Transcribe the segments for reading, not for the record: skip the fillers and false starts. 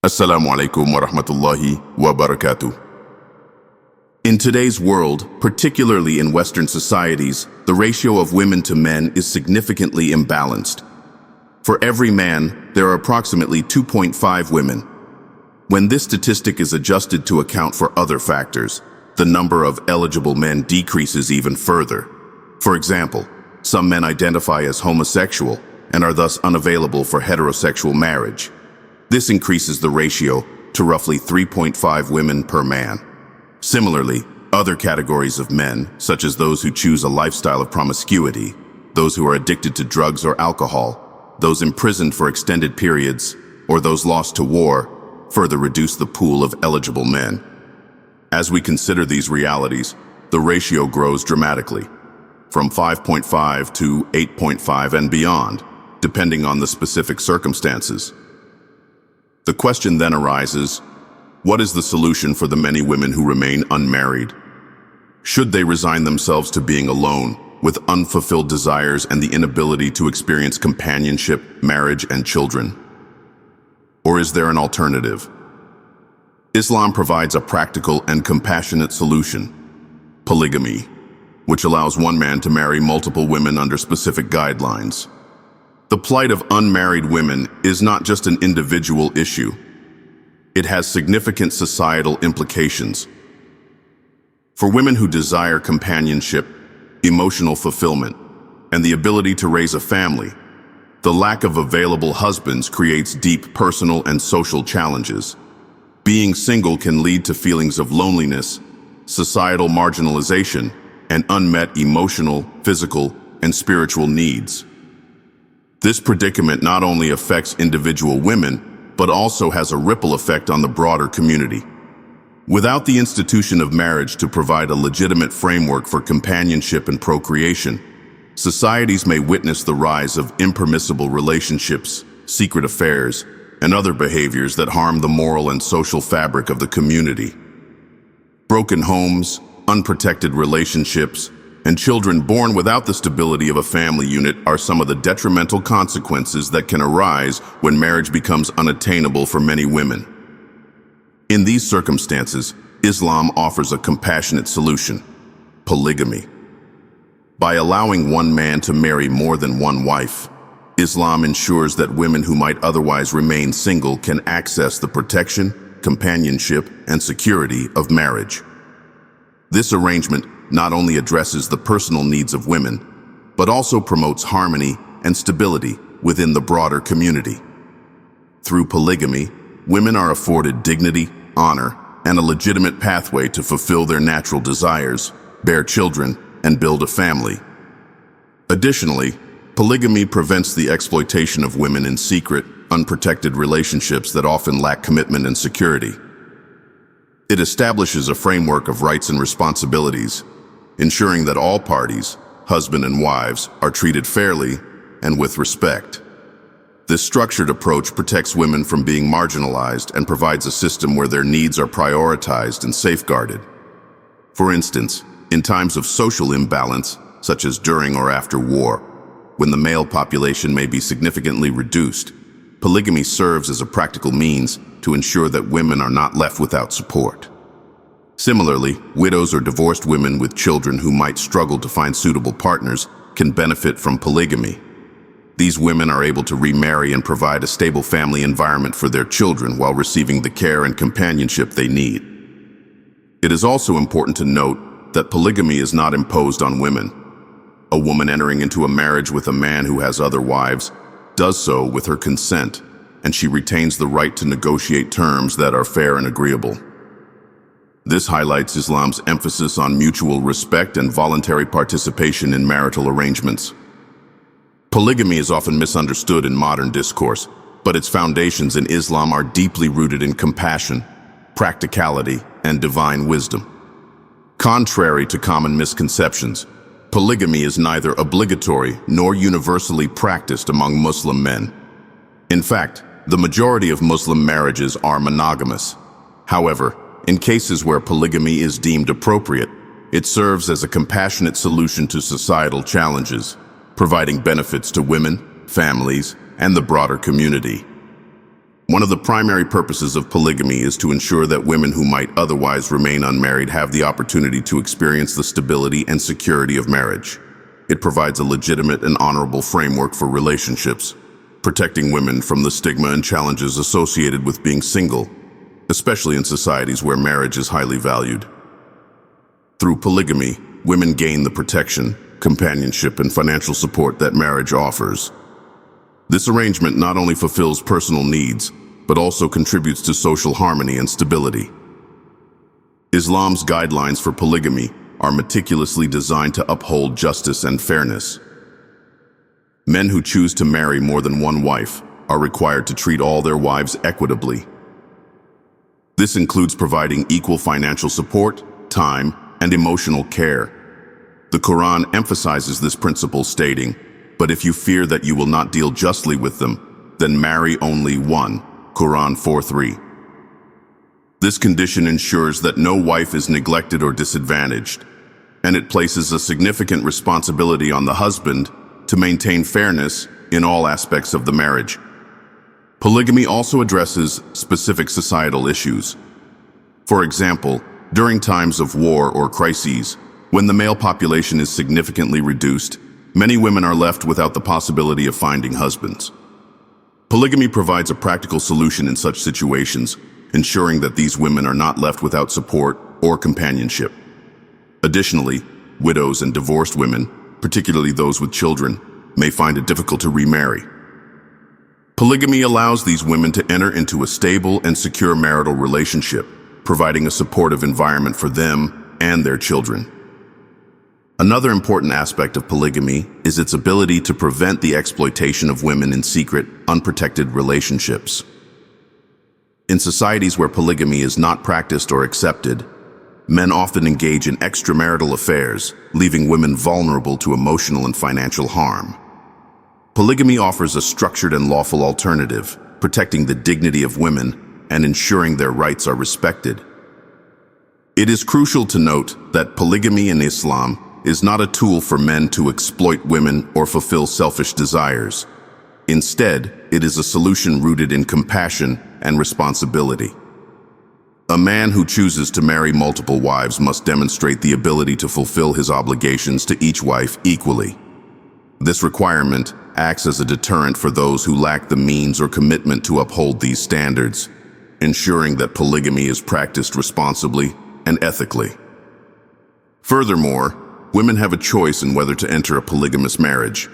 Assalamu alaikum wa rahmatullahi wa barakatuh. In today's world, particularly in Western societies, the ratio of women to men is significantly imbalanced. For every man, there are approximately 2.5 women. When this statistic is adjusted to account for other factors, the number of eligible men decreases even further. For example, some men identify as homosexual and are thus unavailable for heterosexual marriage. This increases the ratio to roughly 3.5 women per man. Similarly, other categories of men, such as those who choose a lifestyle of promiscuity, those who are addicted to drugs or alcohol, those imprisoned for extended periods, or those lost to war, further reduce the pool of eligible men. As we consider these realities, the ratio grows dramatically, from 5.5 to 8.5 and beyond, depending on the specific circumstances. The question then arises, what is the solution for the many women who remain unmarried? Should they resign themselves to being alone, with unfulfilled desires and the inability to experience companionship, marriage, and children? Or is there an alternative? Islam provides a practical and compassionate solution: polygamy, which allows one man to marry multiple women under specific guidelines. The plight of unmarried women is not just an individual issue. It has significant societal implications. For women who desire companionship, emotional fulfillment, and the ability to raise a family, the lack of available husbands creates deep personal and social challenges. Being single can lead to feelings of loneliness, societal marginalization, and unmet emotional, physical, and spiritual needs. This predicament not only affects individual women, but also has a ripple effect on the broader community. Without the institution of marriage to provide a legitimate framework for companionship and procreation, societies may witness the rise of impermissible relationships, secret affairs, and other behaviors that harm the moral and social fabric of the community. Broken homes, unprotected relationships, and children born without the stability of a family unit are some of the detrimental consequences that can arise when marriage becomes unattainable for many women. In these circumstances, Islam offers a compassionate solution: polygamy. By allowing one man to marry more than one wife, Islam ensures that women who might otherwise remain single can access the protection, companionship, and security of marriage. This arrangement not only addresses the personal needs of women, but also promotes harmony and stability within the broader community. Through polygamy, women are afforded dignity, honor, and a legitimate pathway to fulfill their natural desires, bear children, and build a family. Additionally, polygamy prevents the exploitation of women in secret, unprotected relationships that often lack commitment and security. It establishes a framework of rights and responsibilities, ensuring that all parties, husband and wives, are treated fairly and with respect. This structured approach protects women from being marginalized and provides a system where their needs are prioritized and safeguarded. For instance, in times of social imbalance, such as during or after war, when the male population may be significantly reduced, polygamy serves as a practical means to ensure that women are not left without support. Similarly, widows or divorced women with children who might struggle to find suitable partners can benefit from polygamy. These women are able to remarry and provide a stable family environment for their children while receiving the care and companionship they need. It is also important to note that polygamy is not imposed on women. A woman entering into a marriage with a man who has other wives does so with her consent, and she retains the right to negotiate terms that are fair and agreeable. This highlights Islam's emphasis on mutual respect and voluntary participation in marital arrangements. Polygamy is often misunderstood in modern discourse, but its foundations in Islam are deeply rooted in compassion, practicality, and divine wisdom. Contrary to common misconceptions, polygamy is neither obligatory nor universally practiced among Muslim men. In fact, the majority of Muslim marriages are monogamous. However, in cases where polygamy is deemed appropriate, it serves as a compassionate solution to societal challenges, providing benefits to women, families, and the broader community. One of the primary purposes of polygamy is to ensure that women who might otherwise remain unmarried have the opportunity to experience the stability and security of marriage. It provides a legitimate and honorable framework for relationships, protecting women from the stigma and challenges associated with being single, especially in societies where marriage is highly valued. Through polygamy, women gain the protection, companionship, and financial support that marriage offers. This arrangement not only fulfills personal needs, but also contributes to social harmony and stability. Islam's guidelines for polygamy are meticulously designed to uphold justice and fairness. Men who choose to marry more than one wife are required to treat all their wives equitably. This includes providing equal financial support, time, and emotional care. The Quran emphasizes this principle, stating, "But if you fear that you will not deal justly with them, then marry only one." Quran 4:3. This condition ensures that no wife is neglected or disadvantaged, and it places a significant responsibility on the husband to maintain fairness in all aspects of the marriage. Polygamy also addresses specific societal issues. For example, during times of war or crises, when the male population is significantly reduced, many women are left without the possibility of finding husbands. Polygamy provides a practical solution in such situations, ensuring that these women are not left without support or companionship. Additionally, widows and divorced women, particularly those with children, may find it difficult to remarry. Polygamy allows these women to enter into a stable and secure marital relationship, providing a supportive environment for them and their children. Another important aspect of polygamy is its ability to prevent the exploitation of women in secret, unprotected relationships. In societies where polygamy is not practiced or accepted, men often engage in extramarital affairs, leaving women vulnerable to emotional and financial harm. Polygamy offers a structured and lawful alternative, protecting the dignity of women and ensuring their rights are respected. It is crucial to note that polygamy in Islam is not a tool for men to exploit women or fulfill selfish desires. Instead, it is a solution rooted in compassion and responsibility. A man who chooses to marry multiple wives must demonstrate the ability to fulfill his obligations to each wife equally. This requirement acts as a deterrent for those who lack the means or commitment to uphold these standards, ensuring that polygamy is practiced responsibly and ethically. Furthermore, women have a choice in whether to enter a polygamous marriage.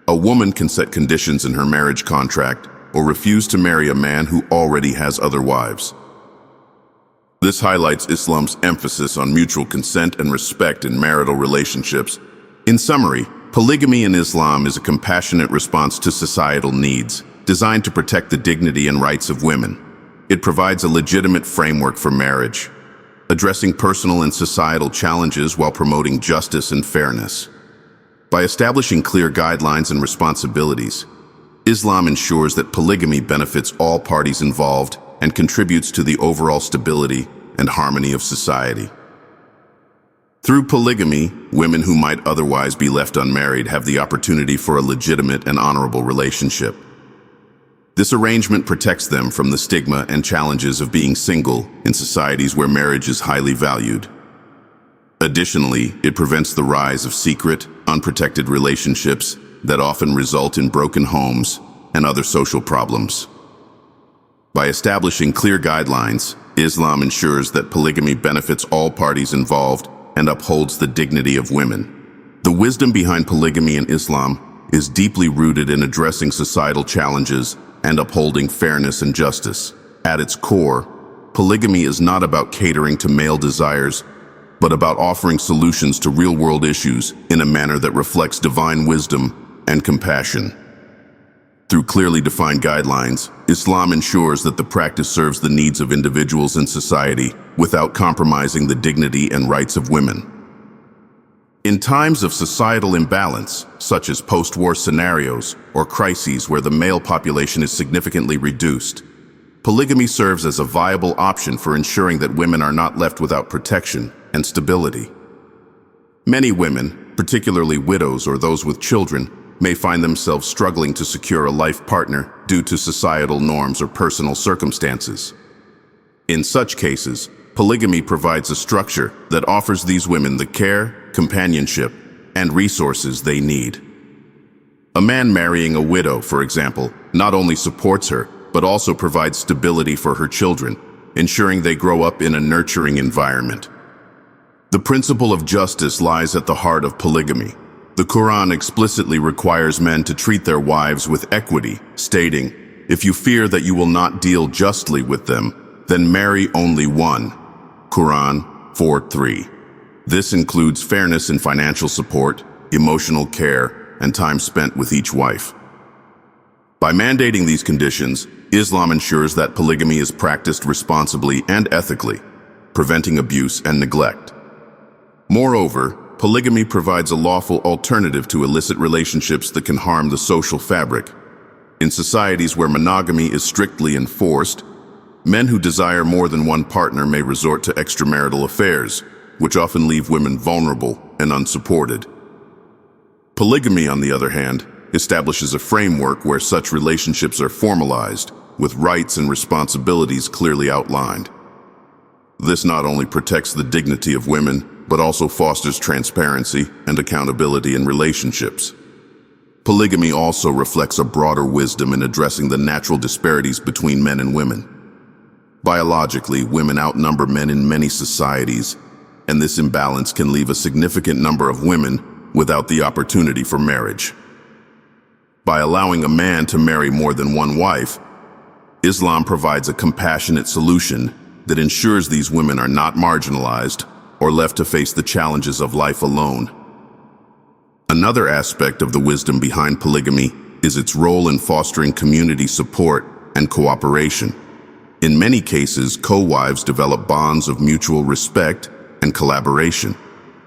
A woman can set conditions in her marriage contract or refuse to marry a man who already has other wives. This highlights Islam's emphasis on mutual consent and respect in marital relationships. In summary, polygamy in Islam is a compassionate response to societal needs, designed to protect the dignity and rights of women. It provides a legitimate framework for marriage, addressing personal and societal challenges while promoting justice and fairness. By establishing clear guidelines and responsibilities, Islam ensures that polygamy benefits all parties involved and contributes to the overall stability and harmony of society. Through polygamy, women who might otherwise be left unmarried have the opportunity for a legitimate and honorable relationship. This arrangement protects them from the stigma and challenges of being single in societies where marriage is highly valued. Additionally, it prevents the rise of secret, unprotected relationships that often result in broken homes and other social problems. By establishing clear guidelines, Islam ensures that polygamy benefits all parties involved and upholds the dignity of women. The wisdom behind polygamy in Islam is deeply rooted in addressing societal challenges and upholding fairness and justice. At its core, polygamy is not about catering to male desires, but about offering solutions to real-world issues in a manner that reflects divine wisdom and compassion. Through clearly defined guidelines, Islam ensures that the practice serves the needs of individuals in society without compromising the dignity and rights of women. In times of societal imbalance, such as post-war scenarios or crises where the male population is significantly reduced, polygamy serves as a viable option for ensuring that women are not left without protection and stability. Many women, particularly widows or those with children, may find themselves struggling to secure a life partner due to societal norms or personal circumstances. In such cases, polygamy provides a structure that offers these women the care, companionship, and resources they need. A man marrying a widow, for example, not only supports her, but also provides stability for her children, ensuring they grow up in a nurturing environment. The principle of justice lies at the heart of polygamy. The Quran explicitly requires men to treat their wives with equity, stating, "If you fear that you will not deal justly with them, then marry only one." Quran 4:3. This includes fairness in financial support, emotional care, and time spent with each wife. By mandating these conditions, Islam ensures that polygamy is practiced responsibly and ethically, preventing abuse and neglect. Moreover, polygamy provides a lawful alternative to illicit relationships that can harm the social fabric. In societies where monogamy is strictly enforced, men who desire more than one partner may resort to extramarital affairs, which often leave women vulnerable and unsupported. Polygamy, on the other hand, establishes a framework where such relationships are formalized, with rights and responsibilities clearly outlined. This not only protects the dignity of women, but also fosters transparency and accountability in relationships. Polygamy also reflects a broader wisdom in addressing the natural disparities between men and women. Biologically, women outnumber men in many societies, and this imbalance can leave a significant number of women without the opportunity for marriage. By allowing a man to marry more than one wife, Islam provides a compassionate solution that ensures these women are not marginalized or left to face the challenges of life alone. Another aspect of the wisdom behind polygamy is its role in fostering community support and cooperation. In many cases, co-wives develop bonds of mutual respect and collaboration.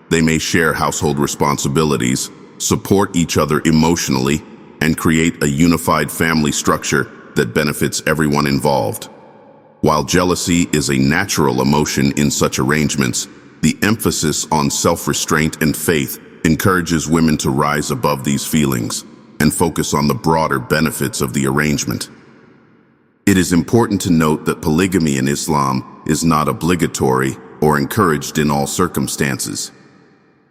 They may share household responsibilities, support each other emotionally, and create a unified family structure that benefits everyone involved. While jealousy is a natural emotion in such arrangements, the emphasis on self-restraint and faith encourages women to rise above these feelings and focus on the broader benefits of the arrangement. It is important to note that polygamy in Islam is not obligatory or encouraged in all circumstances.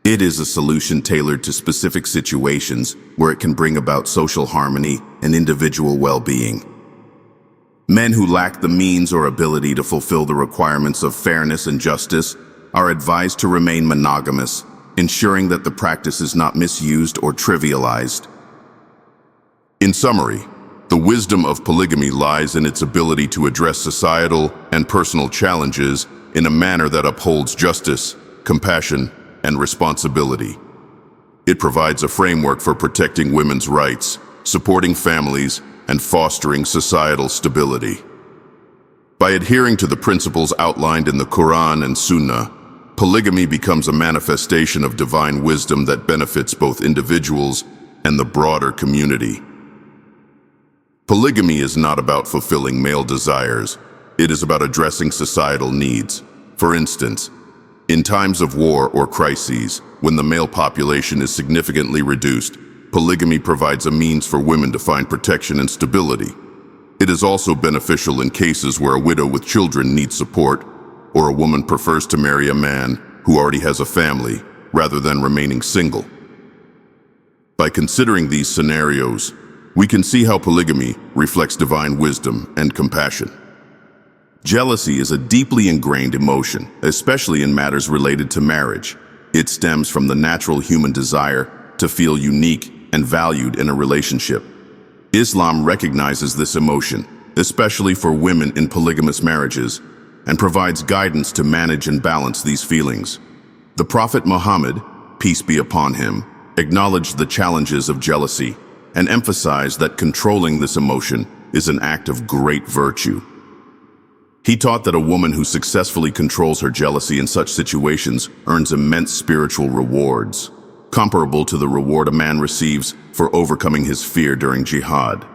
It is a solution tailored to specific situations where it can bring about social harmony and individual well-being. Men who lack the means or ability to fulfill the requirements of fairness and justice are advised to remain monogamous, ensuring that the practice is not misused or trivialized. In summary, the wisdom of polygamy lies in its ability to address societal and personal challenges in a manner that upholds justice, compassion, and responsibility. It provides a framework for protecting women's rights, supporting families, and fostering societal stability. By adhering to the principles outlined in the Quran and Sunnah, polygamy becomes a manifestation of divine wisdom that benefits both individuals and the broader community. Polygamy is not about fulfilling male desires. It is about addressing societal needs. For instance, in times of war or crises, when the male population is significantly reduced, polygamy provides a means for women to find protection and stability. It is also beneficial in cases where a widow with children needs support, or a woman prefers to marry a man who already has a family rather than remaining single. By considering these scenarios, we can see how polygamy reflects divine wisdom and compassion. Jealousy is a deeply ingrained emotion, especially in matters related to marriage. It stems from the natural human desire to feel unique and valued in a relationship. Islam recognizes this emotion, especially for women in polygamous marriages, and provides guidance to manage and balance these feelings. The Prophet Muhammad, peace be upon him, acknowledged the challenges of jealousy and emphasized that controlling this emotion is an act of great virtue. He taught that a woman who successfully controls her jealousy in such situations earns immense spiritual rewards, comparable to the reward a man receives for overcoming his fear during jihad.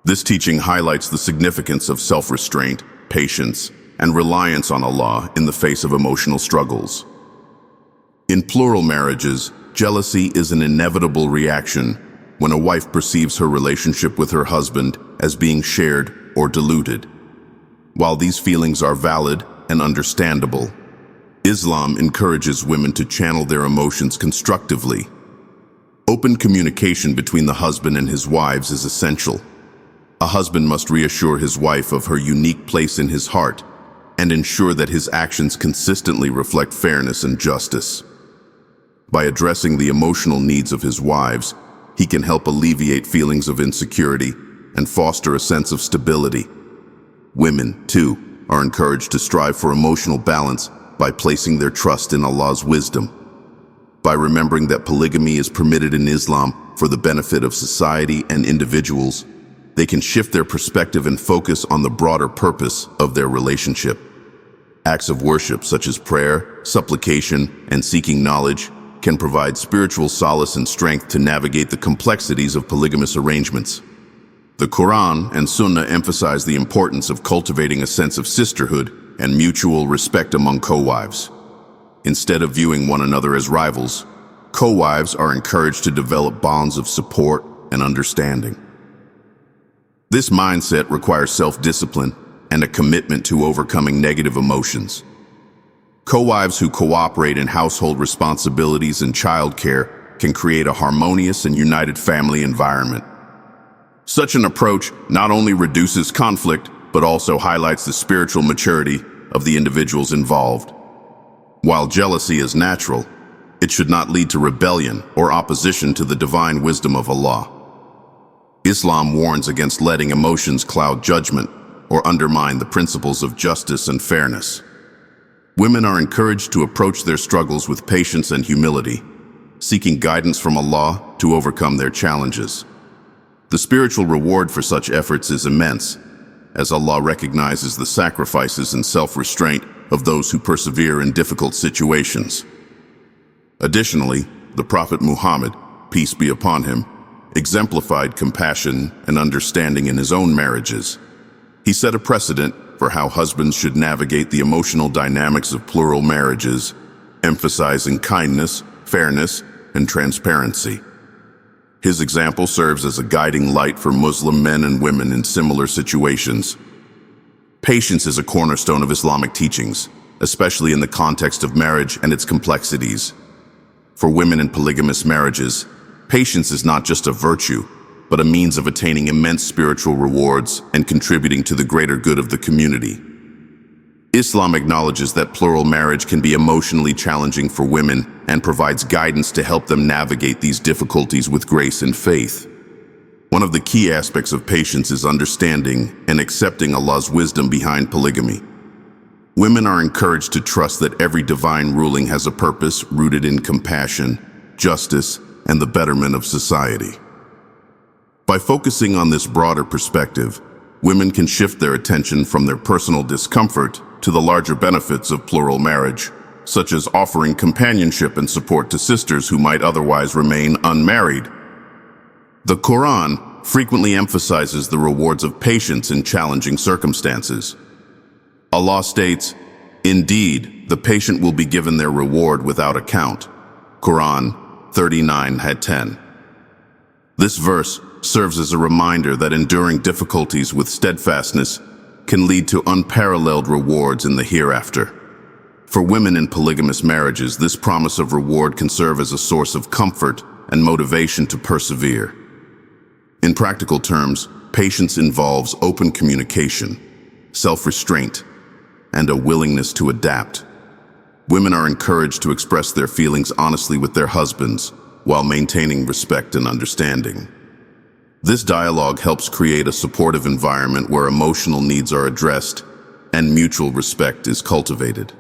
This teaching highlights the significance of self-restraint, patience, and reliance on Allah in the face of emotional struggles. In plural marriages, Jealousy is an inevitable reaction when a wife perceives her relationship with her husband as being shared or diluted. While these feelings are valid and understandable, Islam encourages women to channel their emotions constructively. Open communication between the husband and his wives is essential. A husband must reassure his wife of her unique place in his heart and ensure that his actions consistently reflect fairness and justice. By addressing the emotional needs of his wives, he can help alleviate feelings of insecurity and foster a sense of stability. Women, too, are encouraged to strive for emotional balance by placing their trust in Allah's wisdom. By remembering that polygamy is permitted in Islam for the benefit of society and individuals, they can shift their perspective and focus on the broader purpose of their relationship. Acts of worship such as prayer, supplication, and seeking knowledge can provide spiritual solace and strength to navigate the complexities of polygamous arrangements. The Quran and Sunnah emphasize the importance of cultivating a sense of sisterhood and mutual respect among co-wives. Instead of viewing one another as rivals, co-wives are encouraged to develop bonds of support and understanding. This mindset requires self-discipline and a commitment to overcoming negative emotions. Co-wives who cooperate in household responsibilities and childcare can create a harmonious and united family environment. Such an approach not only reduces conflict, but also highlights the spiritual maturity of the individuals involved. While jealousy is natural, it should not lead to rebellion or opposition to the divine wisdom of Allah. Islam warns against letting emotions cloud judgment or undermine the principles of justice and fairness. Women are encouraged to approach their struggles with patience and humility, seeking guidance from Allah to overcome their challenges. The spiritual reward for such efforts is immense, as Allah recognizes the sacrifices and self-restraint of those who persevere in difficult situations. Additionally, the Prophet Muhammad, peace be upon him, exemplified compassion and understanding in his own marriages. He set a precedent for how husbands should navigate the emotional dynamics of plural marriages, emphasizing kindness, fairness, and transparency. His example serves as a guiding light for Muslim men and women in similar situations. Patience is a cornerstone of Islamic teachings, especially in the context of marriage and its complexities. For women in polygamous marriages, patience is not just a virtue, but a means of attaining immense spiritual rewards and contributing to the greater good of the community. Islam acknowledges that plural marriage can be emotionally challenging for women and provides guidance to help them navigate these difficulties with grace and faith. One of the key aspects of patience is understanding and accepting Allah's wisdom behind polygamy. Women are encouraged to trust that every divine ruling has a purpose rooted in compassion, justice, and the betterment of society. By focusing on this broader perspective, women can shift their attention from their personal discomfort to the larger benefits of plural marriage, such as offering companionship and support to sisters who might otherwise remain unmarried. The Quran frequently emphasizes the rewards of patience in challenging circumstances. Allah states, "Indeed, the patient will be given their reward without account." Quran 39:10. This verse serves as a reminder that enduring difficulties with steadfastness can lead to unparalleled rewards in the hereafter. For women in polygamous marriages, this promise of reward can serve as a source of comfort and motivation to persevere. In practical terms, patience involves open communication, self-restraint, and a willingness to adapt. Women are encouraged to express their feelings honestly with their husbands while maintaining respect and understanding. This dialogue helps create a supportive environment where emotional needs are addressed and mutual respect is cultivated.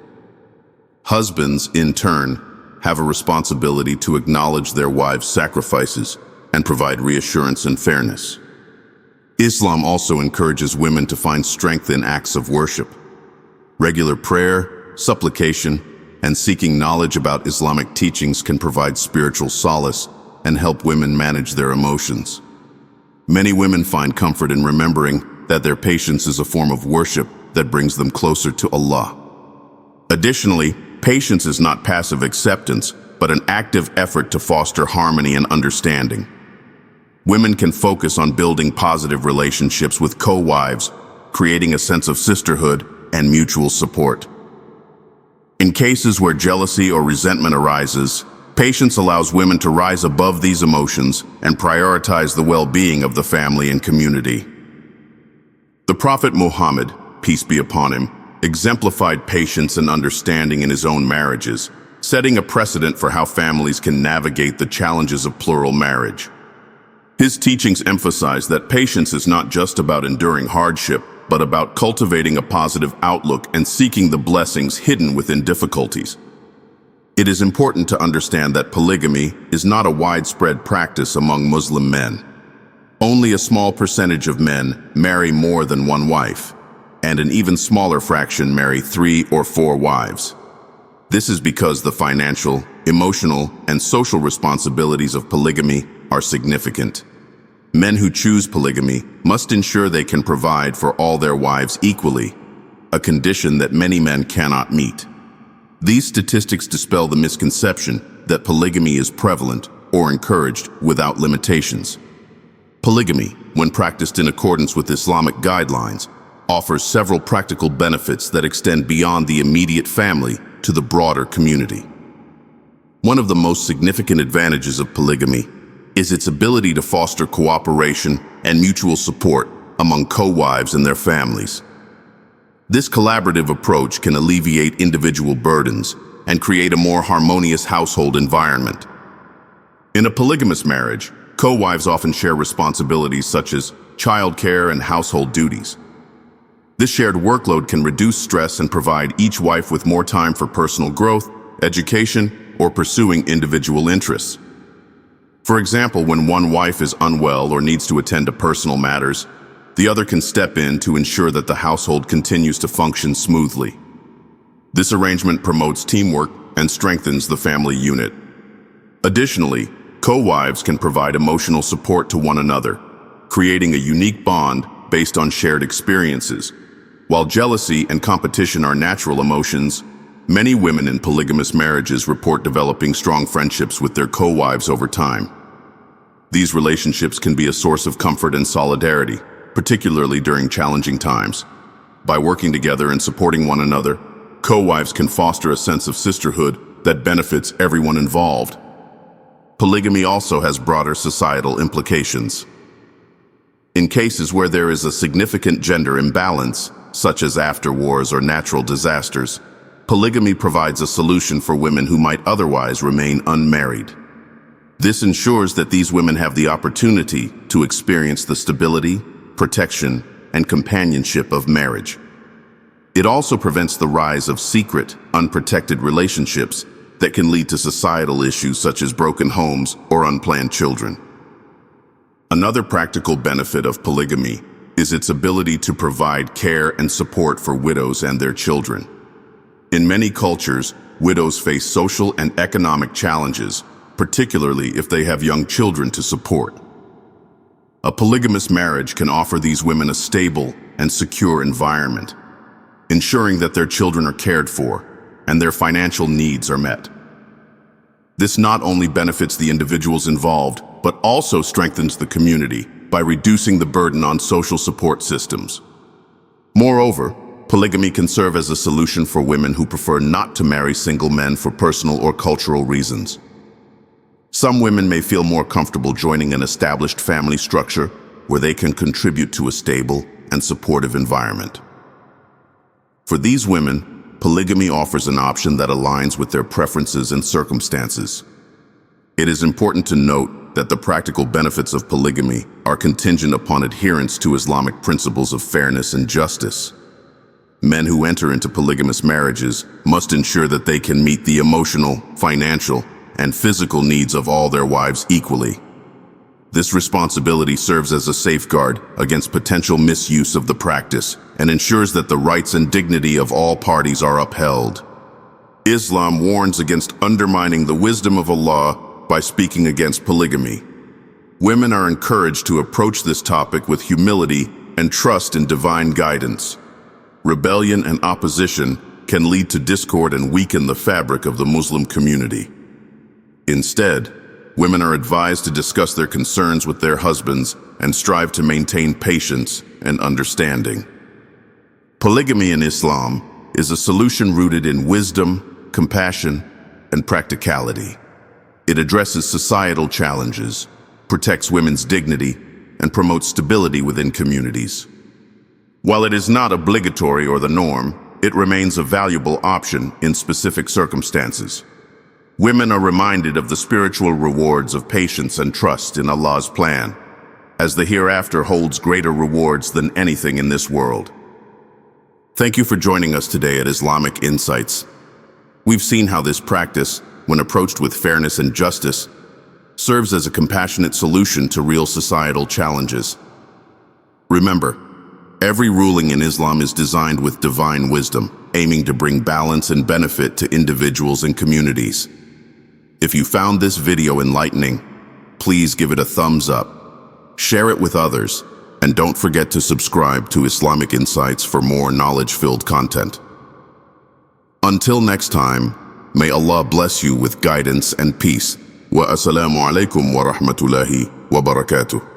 Husbands, in turn, have a responsibility to acknowledge their wives' sacrifices and provide reassurance and fairness. Islam also encourages women to find strength in acts of worship. Regular prayer, supplication, and seeking knowledge about Islamic teachings can provide spiritual solace and help women manage their emotions. Many women find comfort in remembering that their patience is a form of worship that brings them closer to Allah. Additionally, patience is not passive acceptance, but an active effort to foster harmony and understanding. Women can focus on building positive relationships with co-wives, creating a sense of sisterhood and mutual support. In cases where jealousy or resentment arises, patience allows women to rise above these emotions and prioritize the well-being of the family and community. The Prophet Muhammad, peace be upon him, exemplified patience and understanding in his own marriages, setting a precedent for how families can navigate the challenges of plural marriage. His teachings emphasize that patience is not just about enduring hardship, but about cultivating a positive outlook and seeking the blessings hidden within difficulties. It is important to understand that polygamy is not a widespread practice among Muslim men. Only a small percentage of men marry more than one wife, and an even smaller fraction marry 3 or 4 wives. This is because the financial, emotional, and social responsibilities of polygamy are significant. Men who choose polygamy must ensure they can provide for all their wives equally, a condition that many men cannot meet. These statistics dispel the misconception that polygamy is prevalent or encouraged without limitations. Polygamy, when practiced in accordance with Islamic guidelines, offers several practical benefits that extend beyond the immediate family to the broader community. One of the most significant advantages of polygamy is its ability to foster cooperation and mutual support among co-wives and their families. This collaborative approach can alleviate individual burdens and create a more harmonious household environment. In a polygamous marriage, co-wives often share responsibilities such as childcare and household duties. This shared workload can reduce stress and provide each wife with more time for personal growth, education, or pursuing individual interests. For example, when one wife is unwell or needs to attend to personal matters, the other can step in to ensure that the household continues to function smoothly. This arrangement promotes teamwork and strengthens the family unit. Additionally, co-wives can provide emotional support to one another, creating a unique bond based on shared experiences. While jealousy and competition are natural emotions, many women in polygamous marriages report developing strong friendships with their co-wives over time. These relationships can be a source of comfort and solidarity, particularly during challenging times. By working together and supporting one another, co-wives can foster a sense of sisterhood that benefits everyone involved. Polygamy also has broader societal implications. In cases where there is a significant gender imbalance, such as after wars or natural disasters, polygamy provides a solution for women who might otherwise remain unmarried. This ensures that these women have the opportunity to experience the stability, protection, and companionship of marriage. It also prevents the rise of secret, unprotected relationships that can lead to societal issues such as broken homes or unplanned children. Another practical benefit of polygamy is its ability to provide care and support for widows and their children. In many cultures, widows face social and economic challenges, particularly if they have young children to support. A polygamous marriage can offer these women a stable and secure environment, ensuring that their children are cared for and their financial needs are met. This not only benefits the individuals involved, but also strengthens the community by reducing the burden on social support systems. Moreover, polygamy can serve as a solution for women who prefer not to marry single men for personal or cultural reasons. Some women may feel more comfortable joining an established family structure where they can contribute to a stable and supportive environment. For these women, polygamy offers an option that aligns with their preferences and circumstances. It is important to note that the practical benefits of polygamy are contingent upon adherence to Islamic principles of fairness and justice. Men who enter into polygamous marriages must ensure that they can meet the emotional, financial, and physical needs of all their wives equally. This responsibility serves as a safeguard against potential misuse of the practice and ensures that the rights and dignity of all parties are upheld. Islam warns against undermining the wisdom of Allah by speaking against polygamy. Women are encouraged to approach this topic with humility and trust in divine guidance. Rebellion and opposition can lead to discord and weaken the fabric of the Muslim community. Instead, women are advised to discuss their concerns with their husbands and strive to maintain patience and understanding. Polygamy in Islam is a solution rooted in wisdom, compassion, and practicality. It addresses societal challenges, protects women's dignity, and promotes stability within communities. While it is not obligatory or the norm, it remains a valuable option in specific circumstances. Women are reminded of the spiritual rewards of patience and trust in Allah's plan, as the hereafter holds greater rewards than anything in this world. Thank you for joining us today at Islamic Insights. We've seen how this practice, when approached with fairness and justice, serves as a compassionate solution to real societal challenges. Remember, every ruling in Islam is designed with divine wisdom, aiming to bring balance and benefit to individuals and communities. If you found this video enlightening, please give it a thumbs up, share it with others, and don't forget to subscribe to Islamic Insights for more knowledge-filled content. Until next time, may Allah bless you with guidance and peace. Wa assalamu alaikum wa rahmatullahi wa barakatuh.